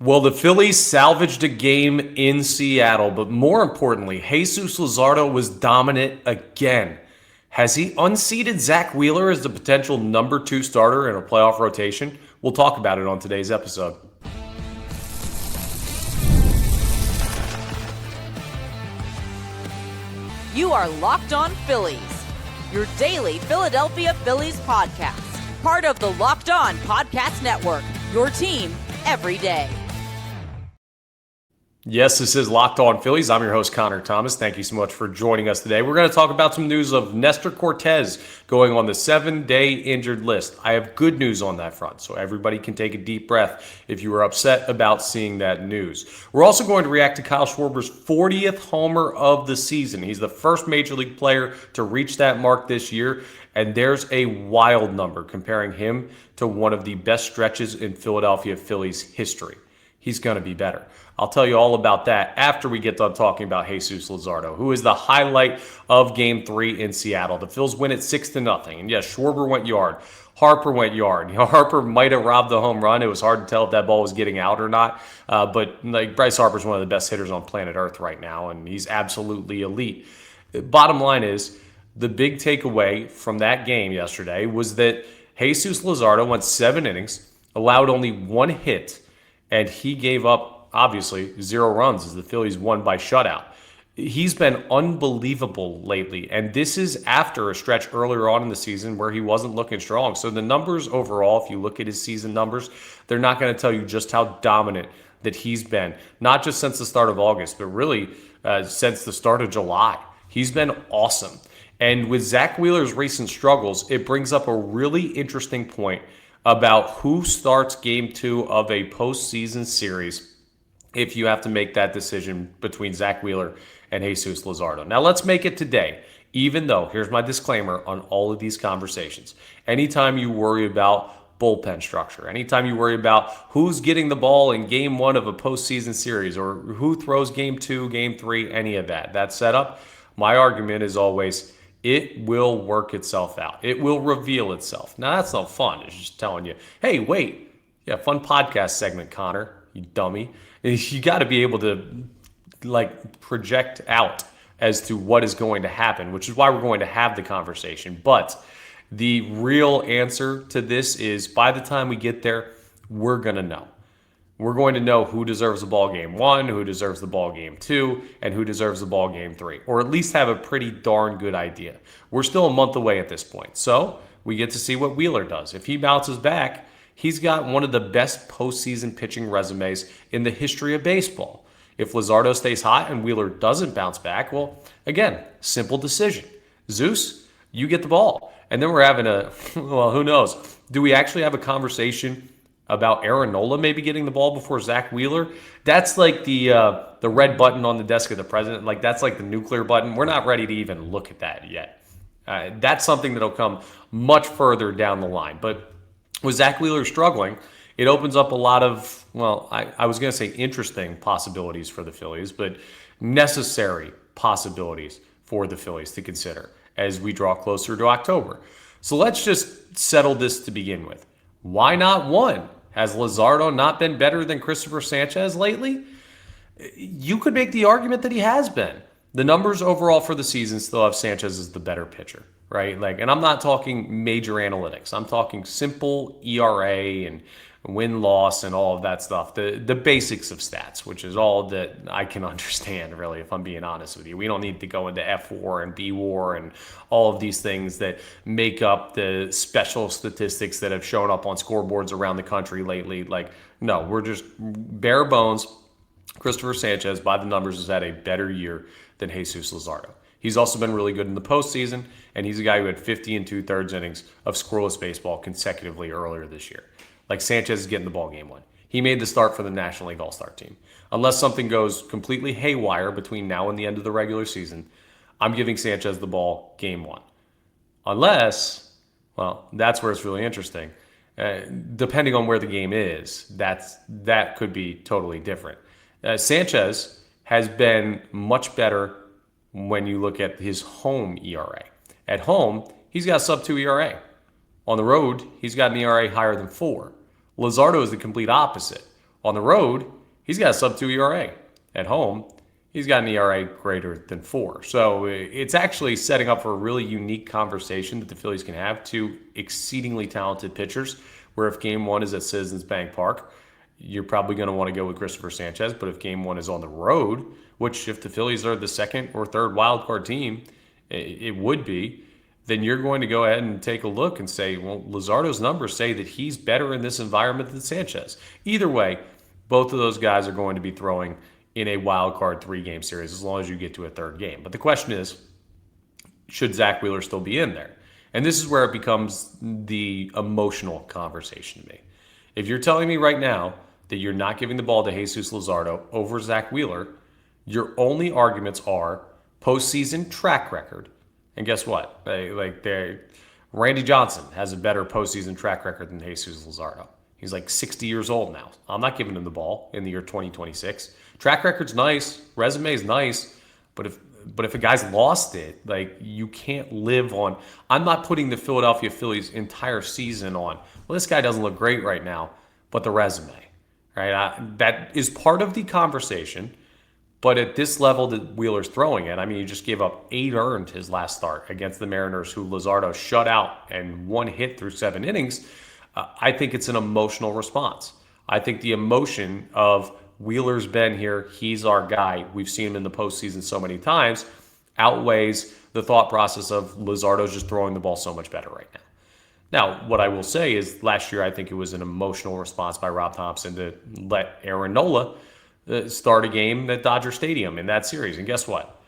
Well, the Phillies salvaged a game in Seattle, but more importantly, Jesús Luzardo was dominant again. Has he unseated Zack Wheeler as the potential number 2 starter in a playoff rotation? We'll talk about it on today's episode. You are Locked On Phillies, your daily Philadelphia Phillies podcast. Part of the Locked On Podcast Network, your team every day. Yes, this is Locked On Phillies. I'm your host, Connor Thomas. Thank you so much for joining us today. We're going to talk about some news of Nestor Cortes going on the 7-day injured list. I have good news on that front, so everybody can take a deep breath if you were upset about seeing that news. We're also going to react to Kyle Schwarber's 40th homer of the season. He's the first Major League player to reach that mark this year, and there's a wild number comparing him to one of the best stretches in Philadelphia Phillies history. He's going to be better. I'll tell you all about that after we get done talking about Jesús Luzardo, who is the highlight of Game 3 in Seattle. The Phils win it 6-0. And yes, Schwarber went yard. Harper went yard. Harper might have robbed the home run. It was hard to tell if that ball was getting out or not. But Bryce Harper's one of the best hitters on planet Earth right now, and he's absolutely elite. Bottom line is, the big takeaway from that game yesterday was that Jesús Luzardo went 7 innings, allowed only 1 hit, and he gave up, obviously, 0 runs as the Phillies won by shutout. He's been unbelievable lately, and this is after a stretch earlier on in the season where he wasn't looking strong. So the numbers overall, if you look at his season numbers, they're not going to tell you just how dominant that he's been, not just since the start of August, but really since the start of July. He's been awesome. And with Zack Wheeler's recent struggles, it brings up a really interesting point about who starts Game 2 of a postseason series if you have to make that decision between Zack Wheeler and Jesús Luzardo. Now, let's make it today, even though, here's my disclaimer on all of these conversations. Anytime you worry about bullpen structure, anytime you worry about who's getting the ball in Game 1 of a postseason series or who throws Game 2, Game 3, any of that setup, my argument is always, it will work itself out. It will reveal itself. Now, that's not fun. It's just telling you, hey, wait. Yeah, fun podcast segment, Connor, you dummy. You got to be able to, project out as to what is going to happen, which is why we're going to have the conversation. But the real answer to this is by the time we get there, we're going to know. We're going to know who deserves the ball Game 1, who deserves the ball Game 2, and who deserves the ball Game 3, or at least have a pretty darn good idea. We're still a month away at this point, so we get to see what Wheeler does. If he bounces back, he's got one of the best postseason pitching resumes in the history of baseball. If Luzardo stays hot and Wheeler doesn't bounce back, well, again, simple decision. Zeus, you get the ball. And then we're having who knows? Do we actually have a conversation about Aaron Nola maybe getting the ball before Zack Wheeler? That's like the red button on the desk of the president. That's like the nuclear button. We're not ready to even look at that yet. That's something that'll come much further down the line. But with Zack Wheeler struggling, it opens up a lot of, I was going to say interesting possibilities for the Phillies, but necessary possibilities for the Phillies to consider as we draw closer to October. So let's just settle this to begin with. Why not 1? Has Luzardo not been better than Cristopher Sanchez lately? You could make the argument that he has been. The numbers overall for the season still have Sanchez as the better pitcher, right? And I'm not talking major analytics. I'm talking simple ERA and win-loss and all of that stuff. The basics of stats, which is all that I can understand, really, if I'm being honest with you. We don't need to go into F-WAR and B-WAR and all of these things that make up the special statistics that have shown up on scoreboards around the country lately. No, we're just bare bones. Cristopher Sanchez, by the numbers, has had a better year than Jesús Luzardo. He's also been really good in the postseason, and he's a guy who had 50 2/3 innings of scoreless baseball consecutively earlier this year. Sanchez is getting the ball Game 1. He made the start for the National League All-Star team. Unless something goes completely haywire between now and the end of the regular season, I'm giving Sanchez the ball Game 1. Unless, that's where it's really interesting. Depending on where the game is, that could be totally different. Sanchez has been much better when you look at his home ERA. At home, he's got a sub-2 ERA. On the road, he's got an ERA higher than 4. Luzardo is the complete opposite. On the road, he's got a sub-2 ERA. At home, he's got an ERA greater than 4. So it's actually setting up for a really unique conversation that the Phillies can have. Two exceedingly talented pitchers, where if game one is at Citizens Bank Park, you're probably going to want to go with Cristopher Sanchez. But if game one is on the road, which if the Phillies are the second or third wild card team, it would be, then you're going to go ahead and take a look and say, well, Luzardo's numbers say that he's better in this environment than Sanchez. Either way, both of those guys are going to be throwing in a wild card 3-game series as long as you get to a third game. But the question is, should Zack Wheeler still be in there? And this is where it becomes the emotional conversation to me. If you're telling me right now that you're not giving the ball to Jesús Luzardo over Zack Wheeler, your only arguments are postseason track record. And guess what? Randy Johnson has a better postseason track record than Jesús Luzardo. He's like 60 years old now. I'm not giving him the ball in the year 2026. Track record's nice, resume's nice, but if a guy's lost it, you can't live on. I'm not putting the Philadelphia Phillies entire season on, well, this guy doesn't look great right now, but the resume, right? That is part of the conversation. But at this level that Wheeler's throwing at, he just gave up 8 earned his last start against the Mariners, who Luzardo shut out and 1 hit through 7 innings. I think it's an emotional response. I think the emotion of Wheeler's been here, he's our guy, we've seen him in the postseason so many times, outweighs the thought process of Luzardo's just throwing the ball so much better right now. Now, what I will say is last year I think it was an emotional response by Rob Thompson to let Aaron Nola start a game at Dodger Stadium in that series. And guess what?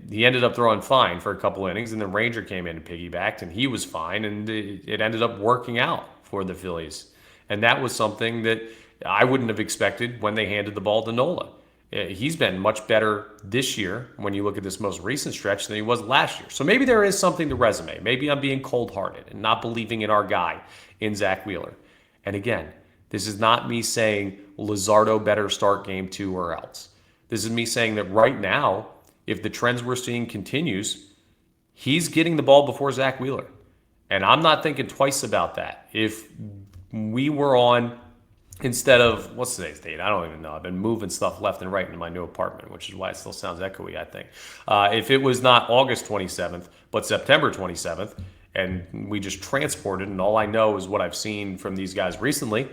He ended up throwing fine for a couple innings, and then Ranger came in and piggybacked, and he was fine, and it ended up working out for the Phillies. And that was something that I wouldn't have expected when they handed the ball to Nola. He's been much better this year when you look at this most recent stretch than he was last year. So maybe there is something to resume. Maybe I'm being cold-hearted and not believing in our guy, in Zack Wheeler. And again, this is not me saying Luzardo better start game 2 or else. This is me saying that right now, if the trends we're seeing continues, he's getting the ball before Zack Wheeler. And I'm not thinking twice about that. If we were on, instead of, what's today's date? I don't even know. I've been moving stuff left and right in my new apartment, which is why it still sounds echoey, I think. If it was not August 27th, but September 27th, and we just transported, and all I know is what I've seen from these guys recently,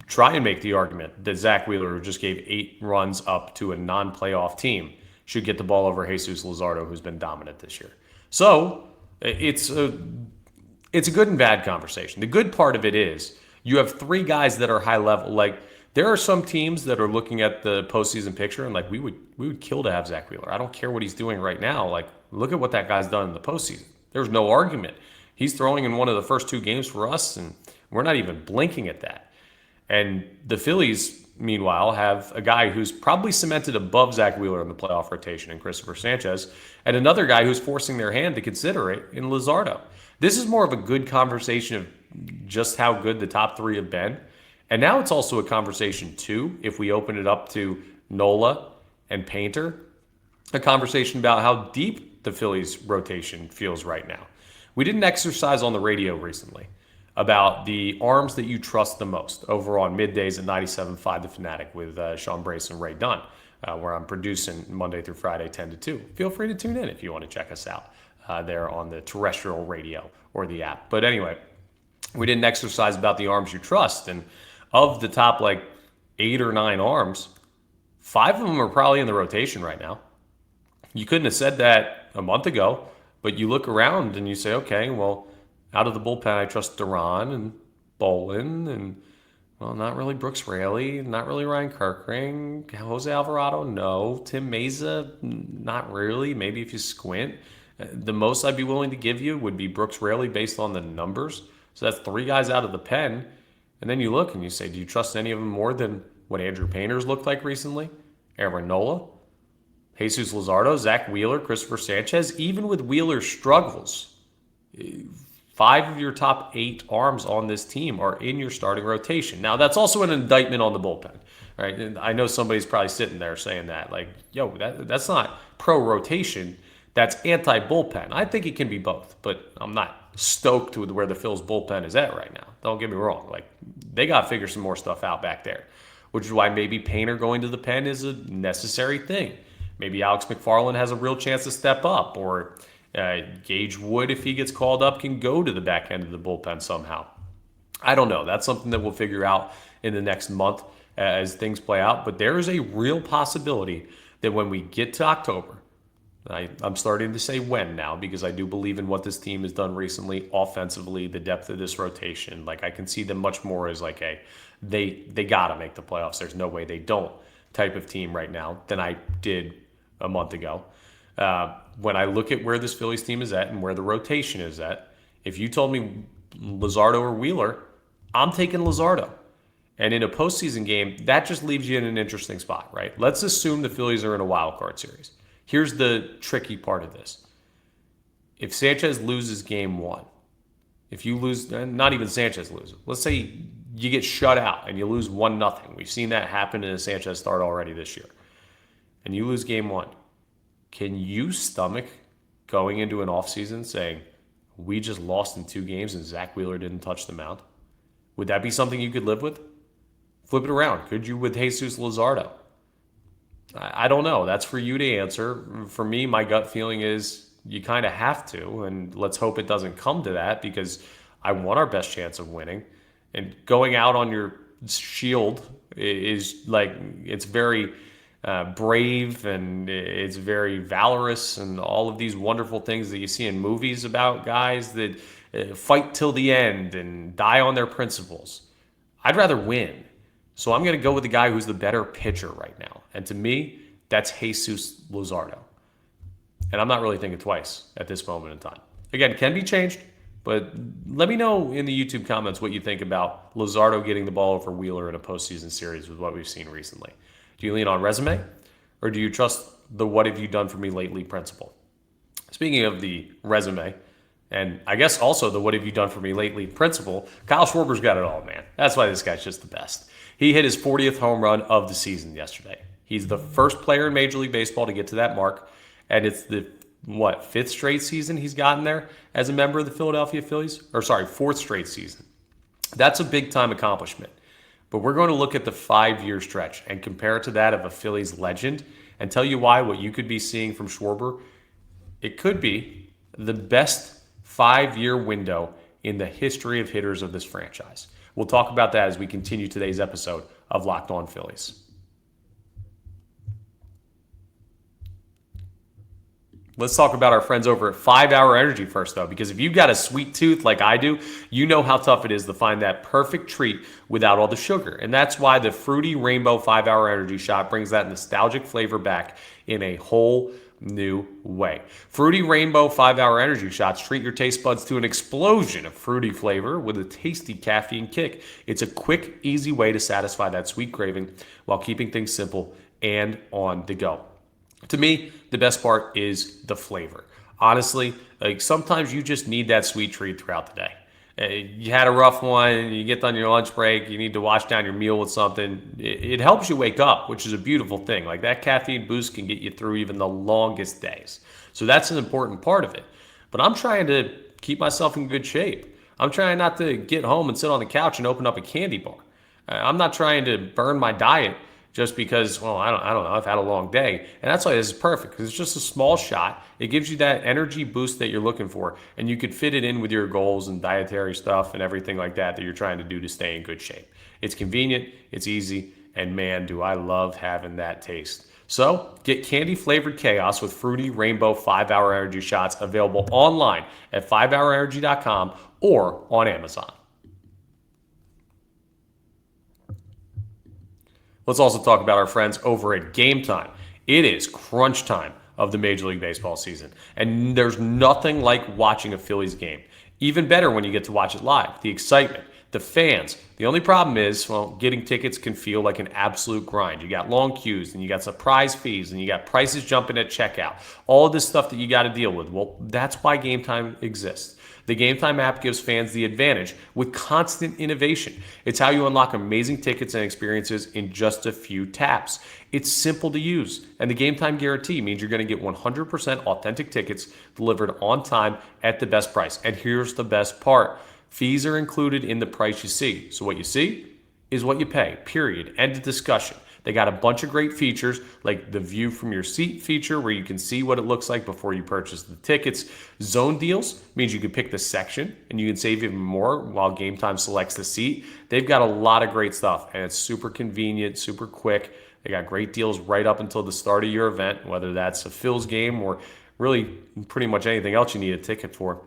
try and make the argument that Zack Wheeler, who just gave 8 runs up to a non-playoff team, should get the ball over Jesús Luzardo, who's been dominant this year. So it's a good and bad conversation. The good part of it is you have 3 guys that are high level. There are some teams that are looking at the postseason picture and we would kill to have Zack Wheeler. I don't care what he's doing right now. Look at what that guy's done in the postseason. There's no argument. He's throwing in one of the first 2 games for us, and we're not even blinking at that. And the Phillies, meanwhile, have a guy who's probably cemented above Zack Wheeler in the playoff rotation in Cristopher Sanchez, and another guy who's forcing their hand to consider it in Luzardo. This is more of a good conversation of just how good the top 3 have been. And now it's also a conversation, too, if we open it up to Nola and Painter, a conversation about how deep the Phillies rotation feels right now. We did an exercise on the radio recently about the arms that you trust the most over on middays at 97.5 The Fanatic with Sean Brace and Ray Dunn, where I'm producing Monday through Friday 10 to 2. Feel free to tune in if you want to check us out there on the terrestrial radio or the app. But anyway, we did an exercise about the arms you trust, and of the top 8 or 9 arms, 5 of them are probably in the rotation right now. You couldn't have said that a month ago, but you look around and you say, okay, well, out of the bullpen, I trust Duran and Bolin and, not really Brooks Raley, not really Ryan Kirkring, Jose Alvarado, no. Tim Meza, not really. Maybe if you squint. The most I'd be willing to give you would be Brooks Raley based on the numbers. So that's 3 guys out of the pen. And then you look and you say, do you trust any of them more than what Andrew Painter's looked like recently? Aaron Nola, Jesús Luzardo, Zack Wheeler, Cristopher Sanchez. Even with Wheeler's struggles, 5 of your top 8 arms on this team are in your starting rotation. Now, that's also an indictment on the bullpen, right? And I know somebody's probably sitting there saying that, that's not pro-rotation. That's anti-bullpen. I think it can be both, but I'm not stoked with where the Phil's bullpen is at right now. Don't get me wrong. They got to figure some more stuff out back there. which is why maybe Painter going to the pen is a necessary thing. Maybe Alex McFarland has a real chance to step up, or Gage Wood, if he gets called up, can go to the back end of the bullpen somehow. I don't know. That's something that we'll figure out in the next month as things play out. But there is a real possibility that when we get to October, I'm starting to say when now because I do believe in what this team has done recently offensively, the depth of this rotation. Like I can see them much more as like they got to make the playoffs. There's no way they don't type of team right now than I did a month ago. When I look at where this Phillies team is at and where the rotation is at, if you told me Luzardo or Wheeler, I'm taking Luzardo. And in a postseason game, that just leaves you in an interesting spot, right? Let's assume the Phillies are in a wild card series. Here's the tricky part of this. If Sanchez loses game one, if you lose, not even Sanchez loses, let's say you get shut out and you lose 1-0. We've seen that happen in a Sanchez start already this year. And you lose game one. Can you stomach going into an offseason saying, we just lost in 2 games and Zack Wheeler didn't touch the mound? Would that be something you could live with? Flip it around. Could you with Jesús Luzardo? I don't know. That's for you to answer. For me, my gut feeling is you kind of have to, and let's hope it doesn't come to that because I want our best chance of winning. And going out on your shield is like, it's very brave and it's very valorous and all of these wonderful things that you see in movies about guys that fight till the end and die on their principles. I'd rather win. So I'm going to go with the guy who's the better pitcher right now. And to me, that's Jesús Luzardo. And I'm not really thinking twice at this moment in time. Again, can be changed, but let me know in the YouTube comments what you think about Luzardo getting the ball over Wheeler in a postseason series with what we've seen recently. Do you lean on resume, or do you trust the what have you done for me lately principle? Speaking of the resume, and I guess also the what have you done for me lately principle, Kyle Schwarber's got it all, man. That's why this guy's just the best. He hit his 40th home run of the season yesterday. He's the first player in Major League Baseball to get to that mark, and it's the, 5th straight season he's gotten there as a member of the Philadelphia Phillies? 4th straight season. That's a big-time accomplishment. But we're going to look at the 5-year stretch and compare it to that of a Phillies legend and tell you why what you could be seeing from Schwarber, it could be the best 5-year window in the history of hitters of this franchise. We'll talk about that as we continue today's episode of Locked On Phillies. Let's talk about our friends over at 5 Hour Energy first, though, because if you've got a sweet tooth like I do, you know how tough it is to find that perfect treat without all the sugar. And that's why the Fruity Rainbow 5 Hour Energy Shot brings that nostalgic flavor back in a whole new way. Fruity Rainbow 5 Hour Energy Shots treat your taste buds to an explosion of fruity flavor with a tasty caffeine kick. It's a quick, easy way to satisfy that sweet craving while keeping things simple and on the go. To me, the best part is the flavor. Honestly, like sometimes you just need that sweet treat throughout the day. You had a rough one, you get done your lunch break, you need to wash down your meal with something. It helps you wake up, which is a beautiful thing. Like that caffeine boost can get you through even the longest days. So that's an important part of it. But I'm trying to keep myself in good shape. I'm trying not to get home and sit on the couch and open up a candy bar. I'm not trying to burn my diet just because, well, I don't know, I've had a long day. And that's why this is perfect, because it's just a small shot. It gives you that energy boost that you're looking for, and you could fit it in with your goals and dietary stuff and everything like that you're trying to do to stay in good shape. It's convenient, it's easy, and man, do I love having that taste. So get candy-flavored chaos with Fruity Rainbow 5 Hour Energy Shots available online at 5hourenergy.com or on Amazon. Let's also talk about our friends over at Game Time. It is crunch time of the Major League Baseball season, and there's nothing like watching a Phillies game. Even better when you get to watch it live. The excitement, the fans. The only problem is, well, getting tickets can feel like an absolute grind. You got long queues, and you got surprise fees, and you got prices jumping at checkout. All of this stuff that you got to deal with. Well, that's why Game Time exists. The Game Time app gives fans the advantage with constant innovation. It's how you unlock amazing tickets and experiences in just a few taps. It's simple to use, and the Game Time guarantee means you're going to get 100% authentic tickets delivered on time at the best price. And here's the best part. Fees are included in the price you see. So what you see is what you pay, period. End of discussion. They got a bunch of great features, like the view from your seat feature where you can see what it looks like before you purchase the tickets. Zone deals means you can pick the section and you can save even more while Game Time selects the seat. They've got a lot of great stuff, and it's super convenient, super quick. They got great deals right up until the start of your event, whether that's a Phil's game or really pretty much anything else you need a ticket for.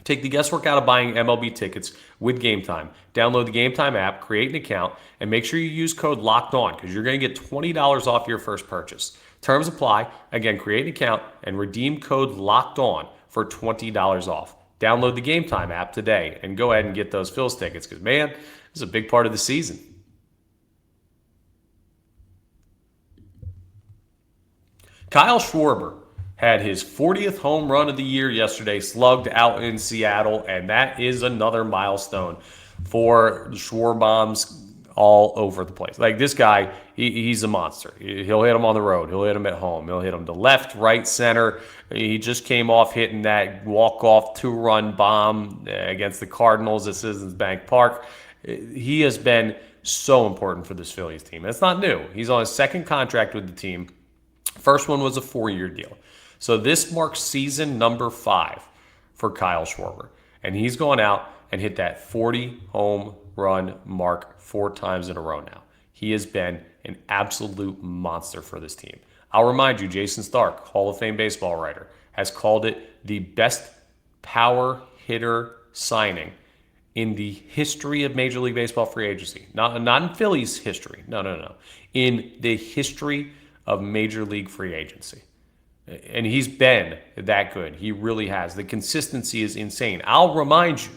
Take the guesswork out of buying MLB tickets with Game Time. Download the Game Time app, create an account, and make sure you use code LOCKEDON because you're going to get $20 off your first purchase. Terms apply. Again, create an account and redeem code LOCKEDON for $20 off. Download the Game Time app today and go ahead and get those Phil's tickets because, man, this is a big part of the season. Kyle Schwarber had his 40th home run of the year yesterday, slugged out in Seattle, and that is another milestone for Schwarbombs all over the place. Like, this guy, he's a monster. He'll hit him on the road. He'll hit him at home. He'll hit him to left, right, center. He just came off hitting that walk-off two-run bomb against the Cardinals at Citizens Bank Park. He has been so important for this Phillies team. It's not new. He's on his second contract with the team. First one was a 4-year deal. So this marks season number 5 for Kyle Schwarber. And he's gone out and hit that 40 home run mark 4 times in a row now. He has been an absolute monster for this team. I'll remind you, Jason Stark, Hall of Fame baseball writer, has called it the best power hitter signing in the history of Major League Baseball free agency. Not in Phillies history. No. In the history of Major League free agency. And he's been that good. He really has. The consistency is insane. I'll remind you,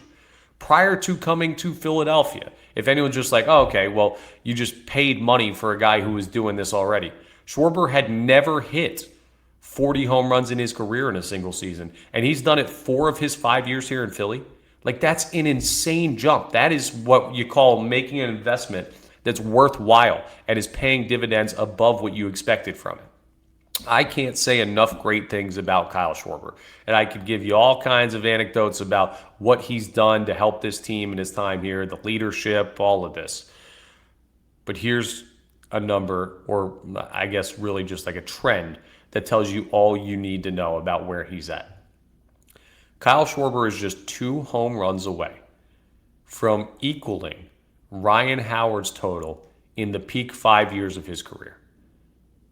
prior to coming to Philadelphia, if anyone's just like, oh, okay, well, you just paid money for a guy who was doing this already. Schwarber had never hit 40 home runs in his career in a single season. And he's done it 4 of his 5 years here in Philly. Like, that's an insane jump. That is what you call making an investment that's worthwhile and is paying dividends above what you expected from it. I can't say enough great things about Kyle Schwarber, and I could give you all kinds of anecdotes about what he's done to help this team in his time here, the leadership, all of this. But here's a number, or I guess really just like a trend that tells you all you need to know about where he's at. Kyle Schwarber is just 2 home runs away from equaling Ryan Howard's total in the peak 5 years of his career.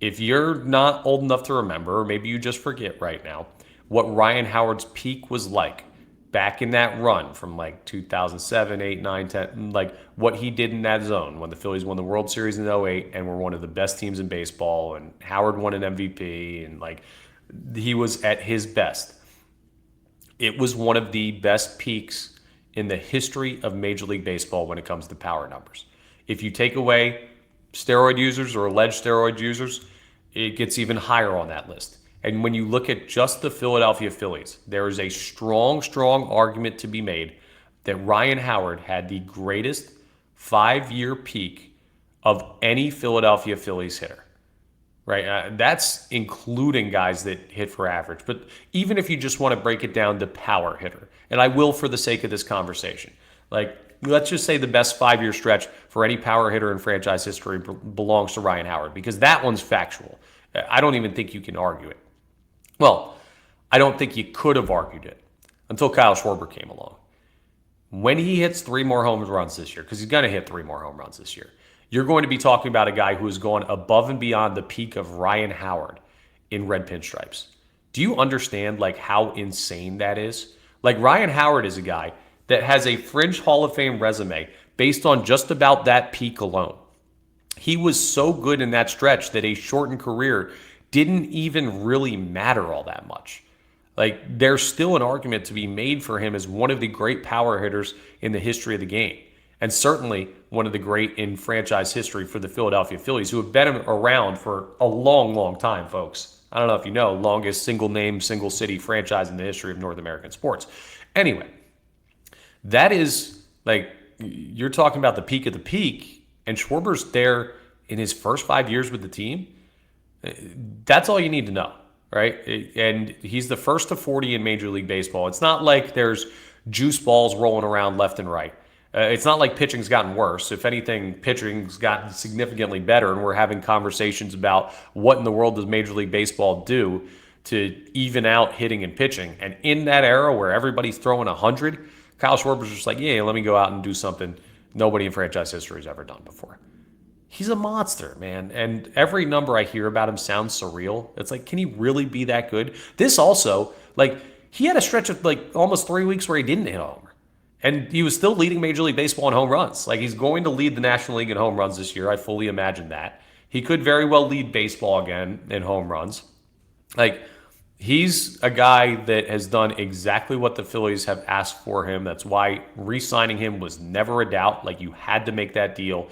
If you're not old enough to remember, or maybe you just forget right now, what Ryan Howard's peak was like back in that run from like 2007, 8, 9, 10, like what he did in that zone when the Phillies won the World Series in 08 and were one of the best teams in baseball, and Howard won an MVP, and like he was at his best. It was one of the best peaks in the history of Major League Baseball when it comes to power numbers. If you take away steroid users or alleged steroid users, it gets even higher on that list. And when you look at just the Philadelphia Phillies, there is a strong argument to be made that Ryan Howard had the greatest 5-year peak of any Philadelphia Phillies hitter, right? That's including guys that hit for average. But even if you just want to break it down to power hitter, and I will for the sake of this conversation, like, let's just say the best 5-year stretch for any power hitter in franchise history belongs to Ryan Howard, because that one's factual. I don't even think you can argue it. Well, I don't think you could have argued it until Kyle Schwarber came along. When he hits 3 more home runs this year, because he's going to hit 3 more home runs this year, you're going to be talking about a guy who has gone above and beyond the peak of Ryan Howard in red pinstripes. Do you understand like how insane that is? Like, Ryan Howard is a guy that has a fringe Hall of Fame resume based on just about that peak alone. He was so good in that stretch that a shortened career didn't even really matter all that much. Like, there's still an argument to be made for him as one of the great power hitters in the history of the game. And certainly one of the great in franchise history for the Philadelphia Phillies, who have been around for a long time, folks. I don't know if you know, longest single name, single city franchise in the history of North American sports. Anyway, that is, like, you're talking about the peak of the peak, and Schwarber's there in his first 5 years with the team. That's all you need to know, right? And he's the first to 40 in Major League Baseball. It's not like there's juice balls rolling around left and right. It's not like pitching's gotten worse. If anything, pitching's gotten significantly better, and we're having conversations about what in the world does Major League Baseball do to even out hitting and pitching. And in that era where everybody's throwing 100, Kyle Schwarber's just like, yeah, let me go out and do something nobody in franchise history has ever done before. He's a monster, man. And every number I hear about him sounds surreal. It's like, can he really be that good? This also, like, he had a stretch of like almost 3 weeks where he didn't hit a homer. And he was still leading Major League Baseball in home runs. Like, he's going to lead the National League in home runs this year. I fully imagine that. He could very well lead baseball again in home runs. Like, he's a guy that has done exactly what the Phillies have asked for him. That's why re-signing him was never a doubt. Like, you had to make that deal.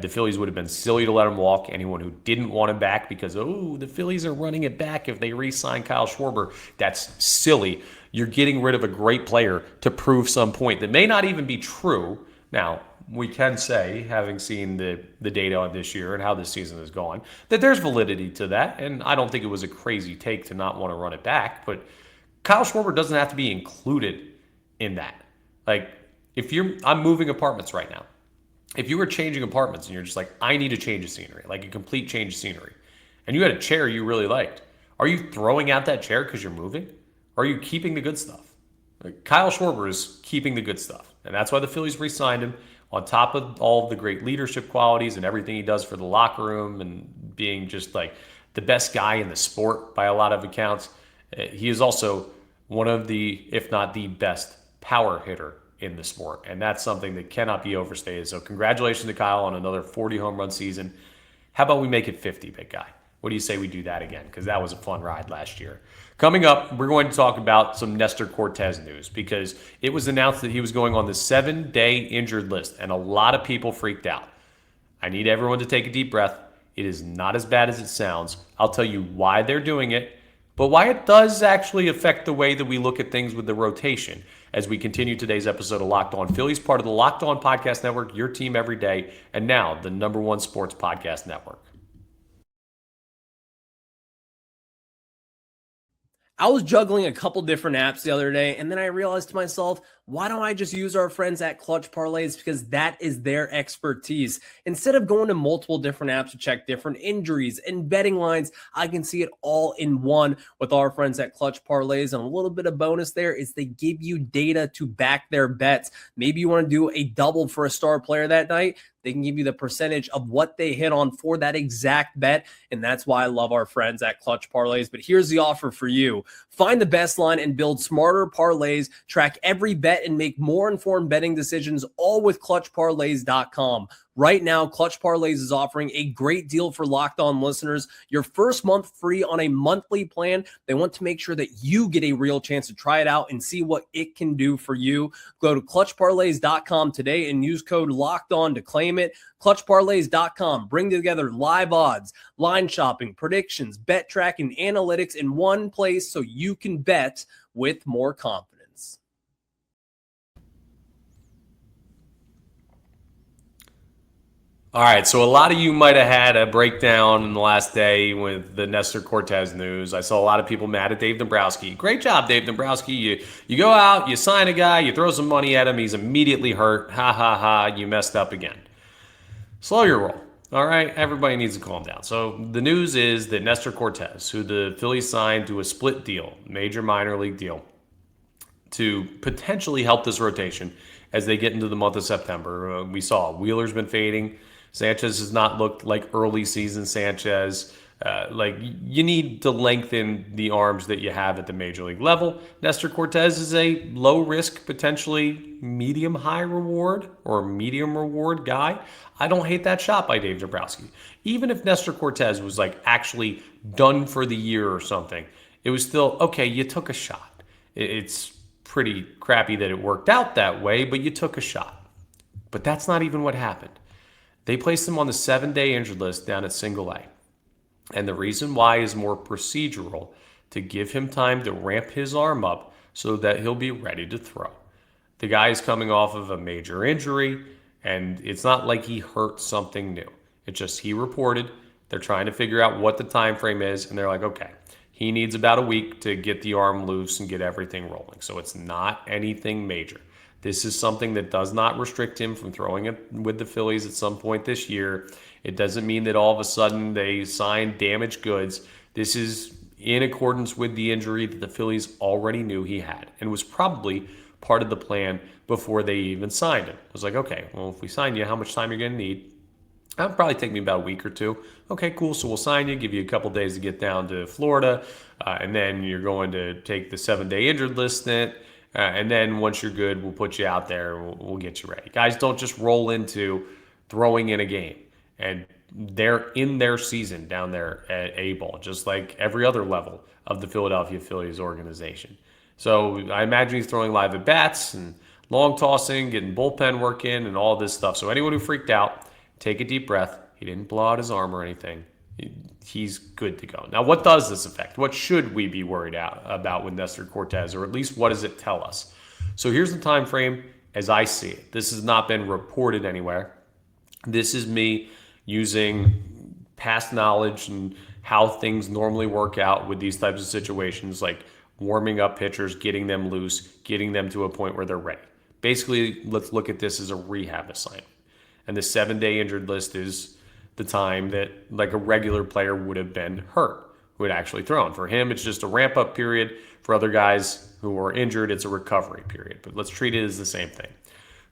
The Phillies would have been silly to let him walk. Anyone who didn't want him back because, oh, the Phillies are running it back if they re-sign Kyle Schwarber, that's silly. You're getting rid of a great player to prove some point that may not even be true. Now, we can say, having seen the data on this year and how this season has gone, that there's validity to that. And I don't think it was a crazy take to not want to run it back. But Kyle Schwarber doesn't have to be included in that. Like, I'm moving apartments right now. If you were changing apartments and you're just like, I need a change of scenery, like a complete change of scenery, and you had a chair you really liked, are you throwing out that chair because you're moving? Or are you keeping the good stuff? Like, Kyle Schwarber is keeping the good stuff. And that's why the Phillies re-signed him, on top of all of the great leadership qualities and everything he does for the locker room and being just like the best guy in the sport by a lot of accounts. He is also one of the, if not the best power hitter in the sport. And that's something that cannot be overstated. So congratulations to Kyle on another 40 home run season. How about we make it 50, big guy? What do you say we do that again? Because that was a fun ride last year. Coming up, we're going to talk about some Nestor Cortes news because it was announced that he was going on the 7-day injured list, and a lot of people freaked out. I need everyone to take a deep breath. It is not as bad as it sounds. I'll tell you why they're doing it, but why it does actually affect the way that we look at things with the rotation as we continue today's episode of Locked On Phillies, part of the Locked On Podcast Network, your team every day, and now the #1 sports podcast network. I was juggling a couple different apps the other day, and then I realized to myself, why don't I just use our friends at Clutch Parlays? Because that is their expertise. Instead of going to multiple different apps to check different injuries and betting lines, I can see it all in one with our friends at Clutch Parlays. And a little bit of bonus there is they give you data to back their bets. Maybe you want to do a double for a star player that night. They can give you the percentage of what they hit on for that exact bet. And that's why I love our friends at Clutch Parlays. But here's the offer for you. Find the best line and build smarter parlays. Track every bet and make more informed betting decisions, all with ClutchParlays.com. Right now, Clutch Parlays is offering a great deal for Locked On listeners. Your first month free on a monthly plan. They want to make sure that you get a real chance to try it out and see what it can do for you. Go to ClutchParlays.com today and use code LOCKEDON to claim it. ClutchParlays.com. Bring together live odds, line shopping, predictions, bet tracking, analytics in one place so you can bet with more confidence. All right, so a lot of you might have had a breakdown in the last day with the Nestor Cortes news. I saw a lot of people mad at Dave Dombrowski. Great job, Dave Dombrowski. You go out, you sign a guy, you throw some money at him, he's immediately hurt. Ha, ha, ha, you messed up again. Slow your roll, all right? Everybody needs to calm down. So the news is that Nestor Cortes, who the Phillies signed to a split deal, major minor league deal, to potentially help this rotation as they get into the month of September. We saw Wheeler's been fading. Sanchez has not looked like early season Sanchez. Like, you need to lengthen the arms that you have at the major league level. Nestor Cortes is a low risk, potentially medium high reward or medium reward guy. I don't hate that shot by Dave Dombrowski. Even if Nestor Cortes was like actually done for the year or something, it was still, okay, you took a shot. It's pretty crappy that it worked out that way, but you took a shot. But that's not even what happened. They placed him on the 7-day injured list down at single A. And the reason why is more procedural, to give him time to ramp his arm up so that he'll be ready to throw. The guy is coming off of a major injury, and it's not like he hurt something new. It's just he reported. They're trying to figure out what the time frame is, and they're like, okay, he needs about a week to get the arm loose and get everything rolling. So it's not anything major. This is something that does not restrict him from throwing it with the Phillies at some point this year. It doesn't mean that all of a sudden they sign damaged goods. This is in accordance with the injury that the Phillies already knew he had and was probably part of the plan before they even signed him. It was like, okay, well, if we sign you, how much time you're going to need? That'll probably take me about a week or two. Okay, cool. So we'll sign you, give you a couple days to get down to Florida, and then you're going to take the 7-day injured list stint. And then once you're good, we'll put you out there and we'll get you ready. Guys don't just roll into throwing in a game. And they're in their season down there at A-ball, just like every other level of the Philadelphia Phillies organization. So I imagine he's throwing live at bats and long tossing, getting bullpen work in and all this stuff. So anyone who freaked out, take a deep breath. He didn't blow out his arm or anything. He's good to go. Now, what does this affect? What should we be worried about with Nestor Cortes, or at least what does it tell us? So here's the time frame as I see it. This has not been reported anywhere. This is me using past knowledge and how things normally work out with these types of situations, like warming up pitchers, getting them loose, getting them to a point where they're ready. Basically, let's look at this as a rehab assignment. And the 7-day injured list is the time that like a regular player would have been hurt, who had actually thrown. For him, it's just a ramp-up period. For other guys who are injured, it's a recovery period. But let's treat it as the same thing.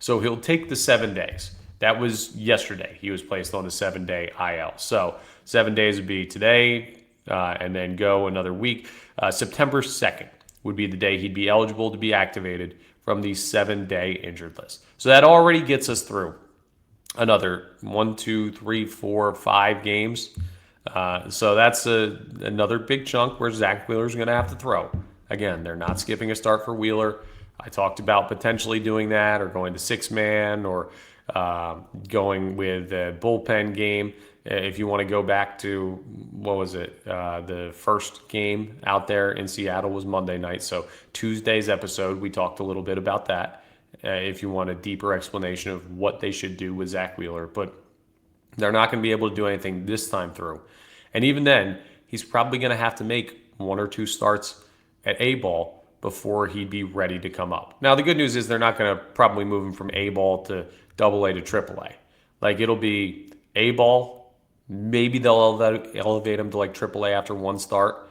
So he'll take the 7 days. That was yesterday. He was placed on the 7-day IL. So 7 days would be today and then go another week. September 2nd would be the day he'd be eligible to be activated from the 7-day injured list. So that already gets us through another 1, 2, 3, 4, 5 games. So that's another big chunk where Zack Wheeler is going to have to throw. Again, they're not skipping a start for Wheeler. I talked about potentially doing that or going to 6-man or going with a bullpen game. If you want to go back to, what was it? The first game out there in Seattle was Monday night. So Tuesday's episode, we talked a little bit about that. If you want a deeper explanation of what they should do with Zack Wheeler. But they're not going to be able to do anything this time through. And even then, he's probably going to have to make 1 or 2 starts at A-ball before he'd be ready to come up. Now, the good news is they're not going to probably move him from A-ball to AA to AAA. Like, it'll be A-ball, maybe they'll elevate him to like AAA after 1 start,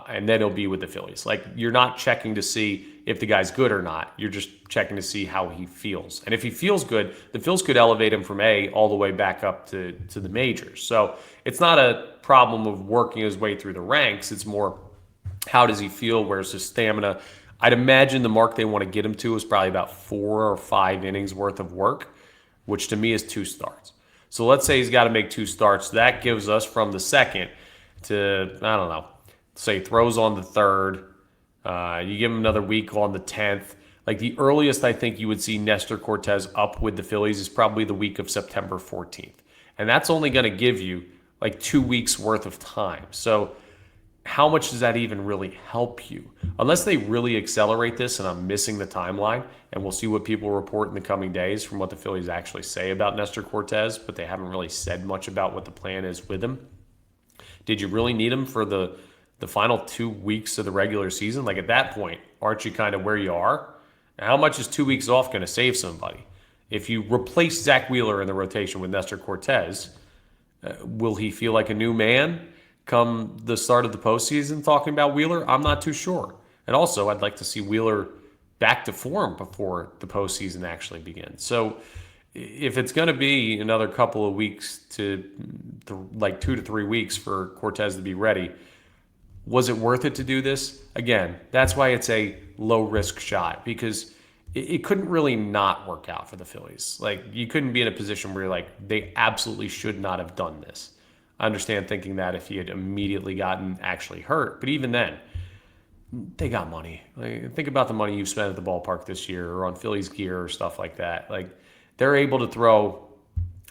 and then he'll be with the Phillies. Like, you're not checking to see if the guy's good or not. You're just checking to see how he feels. And if he feels good, the Phillies could elevate him from A all the way back up to the majors. So it's not a problem of working his way through the ranks. It's more, how does he feel? Where's his stamina? I'd imagine the mark they want to get him to is probably about 4 or 5 innings worth of work, which to me is 2 starts. So let's say he's got to make 2 starts. That gives us from the 2nd to, I don't know, say throws on the 3rd. You give him another week on the 10th. Like, the earliest I think you would see Nestor Cortes up with the Phillies is probably the week of September 14th. And that's only going to give you like 2 weeks worth of time. So how much does that even really help you? Unless they really accelerate this, and I'm missing the timeline, and we'll see what people report in the coming days from what the Phillies actually say about Nestor Cortes, but they haven't really said much about what the plan is with him. Did you really need him for the final 2 weeks of the regular season? Like, at that point, aren't you kind of where you are? How much is 2 weeks off going to save somebody? If you replace Zack Wheeler in the rotation with Nestor Cortes, will he feel like a new man come the start of the postseason talking about Wheeler? I'm not too sure. And also, I'd like to see Wheeler back to form before the postseason actually begins. So if it's going to be another couple of weeks to like 2 to 3 weeks for Cortes to be ready, was it worth it to do this? Again, that's why it's a low-risk shot, because it couldn't really not work out for the Phillies. Like, you couldn't be in a position where you're like, they absolutely should not have done this. I understand thinking that if he had immediately gotten actually hurt, but even then, they got money. Like, think about the money you've spent at the ballpark this year or on Phillies gear or stuff like that. Like, they're able to throw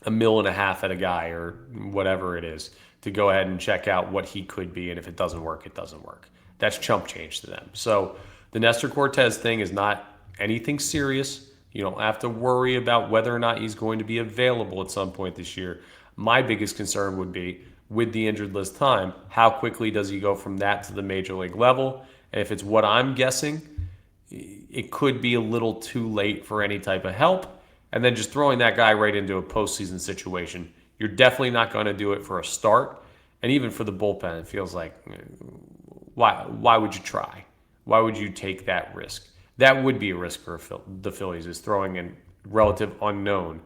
$1.5 million at a guy or whatever it is to go ahead and check out what he could be, and if it doesn't work, it doesn't work. That's chump change to them. So the Nestor Cortes thing is not anything serious. You don't have to worry about whether or not he's going to be available at some point this year. My biggest concern would be, with the injured list time, how quickly does he go from that to the major league level? And if it's what I'm guessing, it could be a little too late for any type of help. And then just throwing that guy right into a postseason situation, you're definitely not going to do it for a start. And even for the bullpen, it feels like, why would you try? Why would you take that risk? That would be a risk for the Phillies, is throwing in relative unknown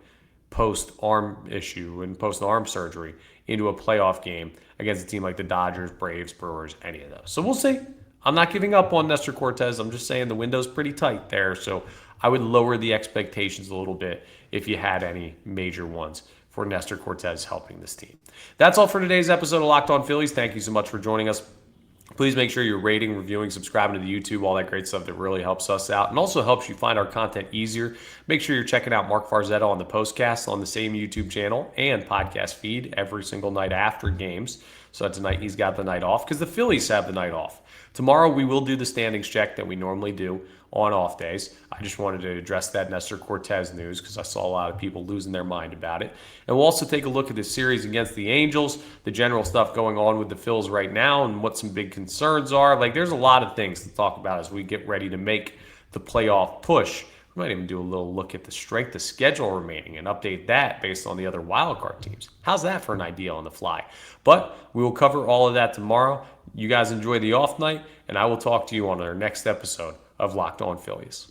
post-arm issue and post-arm surgery into a playoff game against a team like the Dodgers, Braves, Brewers, any of those. So we'll see. I'm not giving up on Nestor Cortes. I'm just saying the window's pretty tight there. So I would lower the expectations a little bit if you had any major ones for Nestor Cortes helping this team. That's all for today's episode of Locked On Phillies. Thank you so much for joining us. Please make sure you're rating, reviewing, subscribing to the YouTube, all that great stuff that really helps us out and also helps you find our content easier. Make sure you're checking out Mark Farzetta on the Postcast on the same YouTube channel and podcast feed every single night after games. So tonight he's got the night off because the Phillies have the night off. Tomorrow we will do the standings check that we normally do on off days. I just wanted to address that Nestor Cortes news because I saw a lot of people losing their mind about it. And we'll also take a look at the series against the Angels, the general stuff going on with the Phils right now and what some big concerns are. Like, there's a lot of things to talk about as we get ready to make the playoff push. We might even do a little look at the strength of schedule remaining and update that based on the other wildcard teams. How's that for an idea on the fly? But we will cover all of that tomorrow. You guys enjoy the off night, and I will talk to you on our next episode of Locked On Phillies.